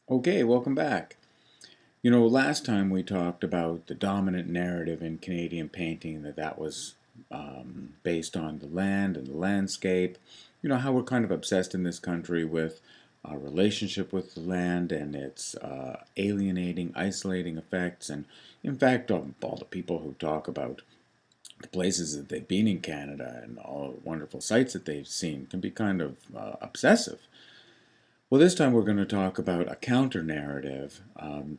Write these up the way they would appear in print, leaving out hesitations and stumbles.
Okay, welcome back. You know, last time we talked about the dominant narrative in Canadian painting, that was based on the land and the landscape. You know, how we're kind of obsessed in this country with our relationship with the land and its alienating, isolating effects. And in fact, all the people who talk about the places that they've been in Canada and all the wonderful sights that they've seen can be kind of obsessive. Well, this time we're going to talk about a counter narrative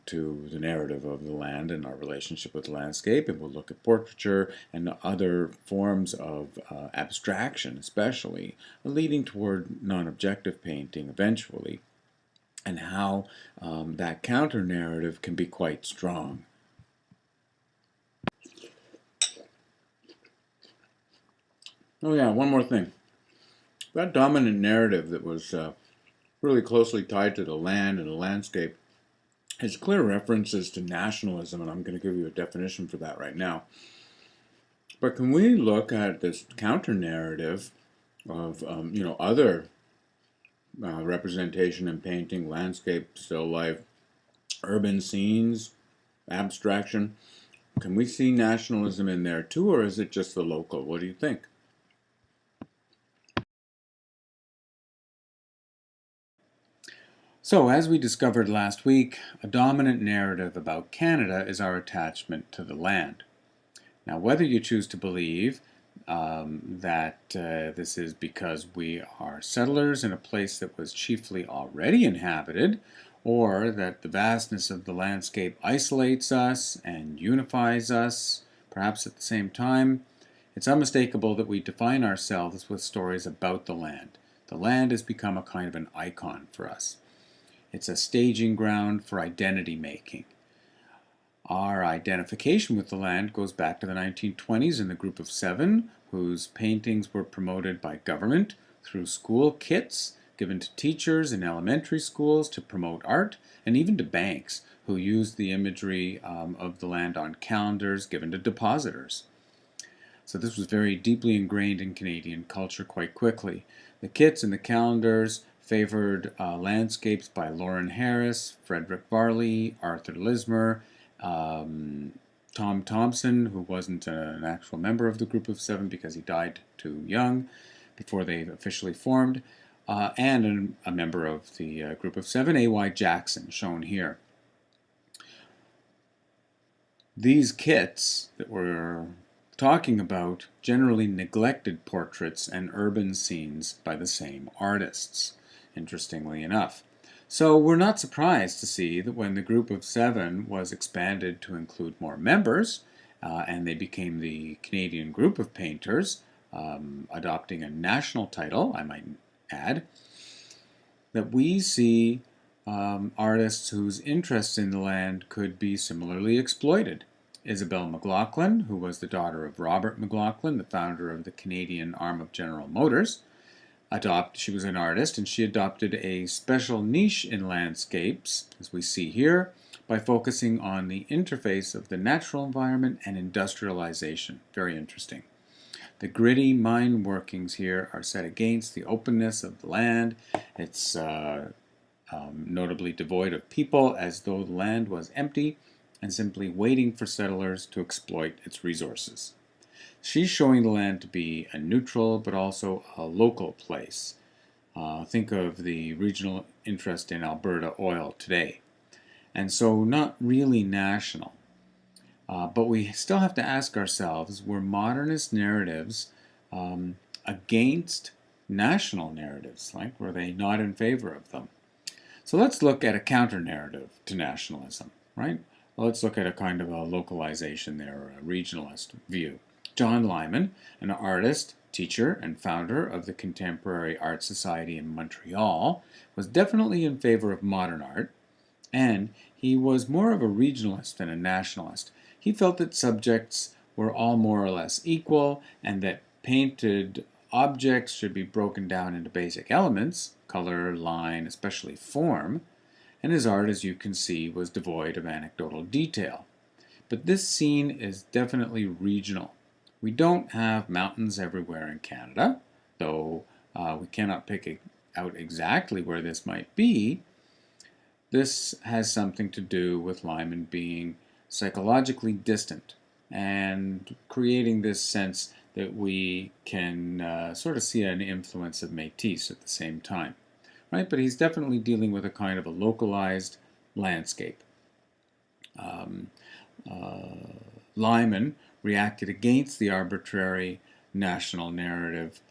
to the narrative of the land and our relationship with the landscape, and we'll look at portraiture and other forms of abstraction, especially leading toward non-objective painting eventually, and how that counter narrative can be quite strong. Oh, yeah, one more thing. That dominant narrative that was really closely tied to the land and the landscape has clear references to nationalism, and I'm going to give you a definition for that right now. But can we look at this counter narrative of other representation in painting, landscape, still life, urban scenes, abstraction? Can we see nationalism in there too, or is it just the local? What do you think? So, as we discovered last week, a dominant narrative about Canada is our attachment to the land. Now, whether you choose to believe that this is because we are settlers in a place that was chiefly already inhabited, or that the vastness of the landscape isolates us and unifies us, perhaps at the same time, it's unmistakable that we define ourselves with stories about the land. The land has become a kind of an icon for us. It's a staging ground for identity making. Our identification with the land goes back to the 1920s in the Group of Seven, whose paintings were promoted by government through school kits given to teachers in elementary schools to promote art, and even to banks who used the imagery of the land on calendars given to depositors. So this was very deeply ingrained in Canadian culture quite quickly. The kits and the calendars favored landscapes by Lauren Harris, Frederick Varley, Arthur Lismer, Tom Thompson, who wasn't an actual member of the Group of Seven because he died too young before they officially formed, and a member of the Group of Seven, A.Y. Jackson, shown here. These kits that we're talking about generally neglected portraits and urban scenes by the same artists, interestingly enough. So we're not surprised to see that when the Group of Seven was expanded to include more members, and they became the Canadian Group of Painters, adopting a national title, I might add, that we see artists whose interests in the land could be similarly exploited. Isabel McLaughlin, who was the daughter of Robert McLaughlin, the founder of the Canadian arm of General Motors, she was an artist, and she adopted a special niche in landscapes, as we see here, by focusing on the interface of the natural environment and industrialization. Very interesting. The gritty mine workings here are set against the openness of the land. It's notably devoid of people, as though the land was empty and simply waiting for settlers to exploit its resources. She's showing the land to be a neutral but also a local place. Think of the regional interest in Alberta oil today. And so not really national. But we still have to ask ourselves, were modernist narratives against national narratives? Like, were they not in favor of them? So let's look at a counter-narrative to nationalism, right? Well, let's look at a kind of a localization there, or a regionalist view. John Lyman, an artist, teacher, and founder of the Contemporary Art Society in Montreal, was definitely in favor of modern art, and he was more of a regionalist than a nationalist. He felt that subjects were all more or less equal, and that painted objects should be broken down into basic elements, color, line, especially form, and his art, as you can see, was devoid of anecdotal detail. But this scene is definitely regional. We don't have mountains everywhere in Canada, though we cannot pick out exactly where this might be. This has something to do with Lyman being psychologically distant and creating this sense that we can sort of see an influence of Métis at the same time, right? But he's definitely dealing with a kind of a localized landscape. Um, Lyman reacted against the arbitrary national narrative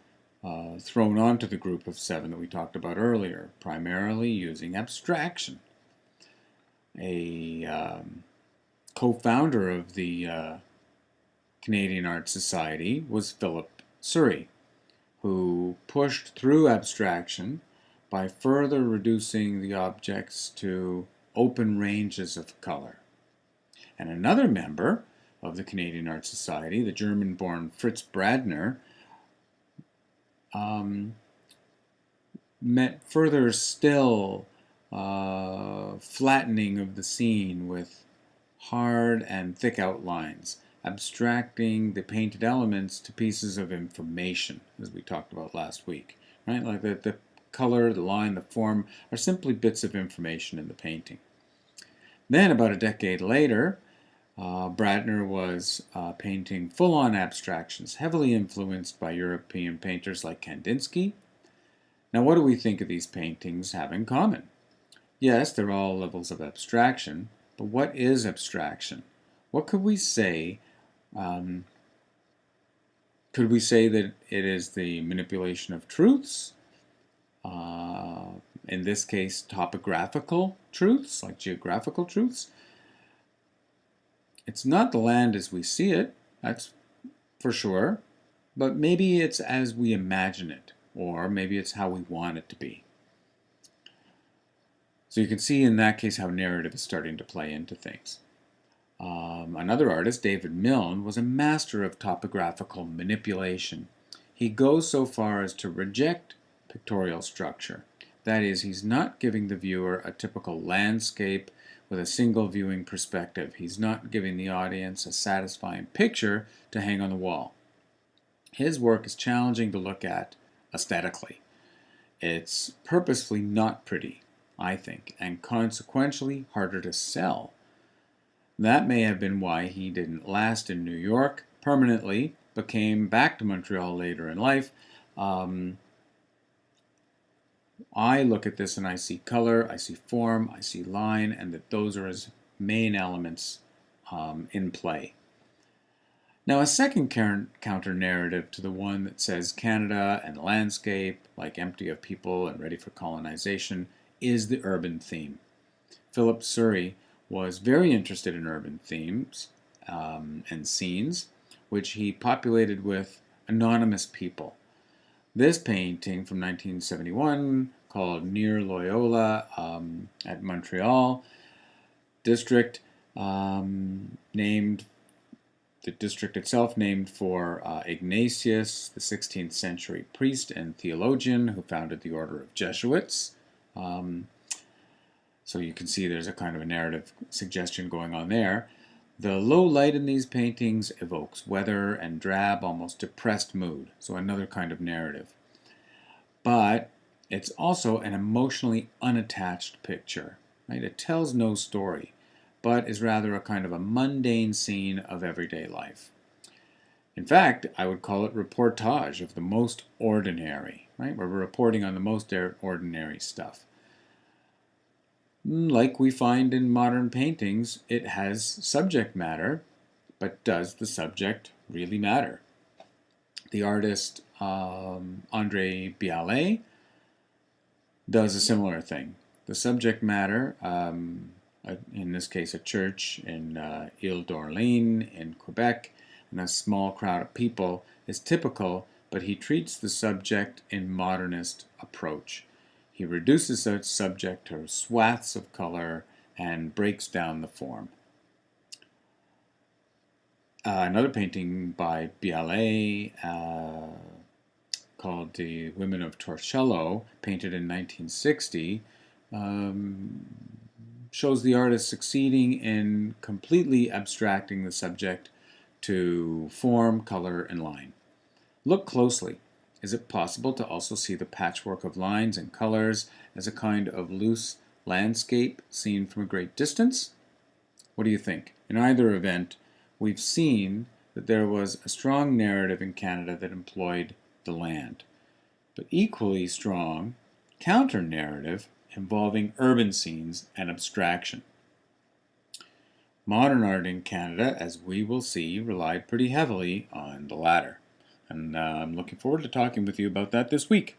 thrown onto the group of seven that we talked about earlier, primarily using abstraction. A co-founder of the Canadian Art Society was Philip Surrey, who pushed through abstraction by further reducing the objects to open ranges of color. And another member of the Canadian Art Society, the German-born Fritz Bradner, meant further still flattening of the scene with hard and thick outlines, abstracting the painted elements to pieces of information, as we talked about last week. Right? Like the color, the line, the form are simply bits of information in the painting. Then, about a decade later, Bradner was painting full-on abstractions, heavily influenced by European painters like Kandinsky. Now, what do we think of these paintings have in common? Yes, they're all levels of abstraction, but what is abstraction? What could we say? Could we say that it is the manipulation of truths? In this case, topographical truths, like geographical truths. It's not the land as we see it, that's for sure, but maybe it's as we imagine it, or maybe it's how we want it to be. So you can see in that case how narrative is starting to play into things. Another artist, David Milne, was a master of topographical manipulation. He goes so far as to reject pictorial structure. That is, he's not giving the viewer a typical landscape with a single viewing perspective. He's not giving the audience a satisfying picture to hang on the wall. His work is challenging to look at aesthetically. It's purposefully not pretty, I think, and consequentially harder to sell. That may have been why he didn't last in New York permanently, but came back to Montreal later in life. I look at this and I see color, I see form, I see line, and that those are his main elements in play. Now, a second counter-narrative to the one that says Canada and landscape, like empty of people and ready for colonization, is the urban theme. Philip Surrey was very interested in urban themes and scenes, which he populated with anonymous people. This painting from 1971, called Near Loyola at Montreal district, named the district itself named for Ignatius, the 16th century priest and theologian who founded the order of Jesuits. So you can see there's a kind of a narrative suggestion going on there. The low light in these paintings evokes weather and drab, almost depressed mood, so another kind of narrative. But it's also an emotionally unattached picture, right? It tells no story, but is rather a kind of a mundane scene of everyday life. In fact, I would call it reportage of the most ordinary, right? Where we're reporting on the most ordinary stuff. Like we find in modern paintings, it has subject matter, but does the subject really matter? The artist André Bialet does a similar thing. The subject matter, in this case a church in Ile d'Orléans in Quebec, and a small crowd of people, is typical, but he treats the subject in modernist approach. He reduces the subject to swaths of color and breaks down the form. Another painting by Bialet called The Women of Torcello, painted in 1960, shows the artist succeeding in completely abstracting the subject to form, color, and line. Look closely. Is it possible to also see the patchwork of lines and colors as a kind of loose landscape seen from a great distance? What do you think? In either event, we've seen that there was a strong narrative in Canada that employed the land, but equally strong counter-narrative involving urban scenes and abstraction. Modern art in Canada, as we will see, relied pretty heavily on the latter. And I'm looking forward to talking with you about that this week.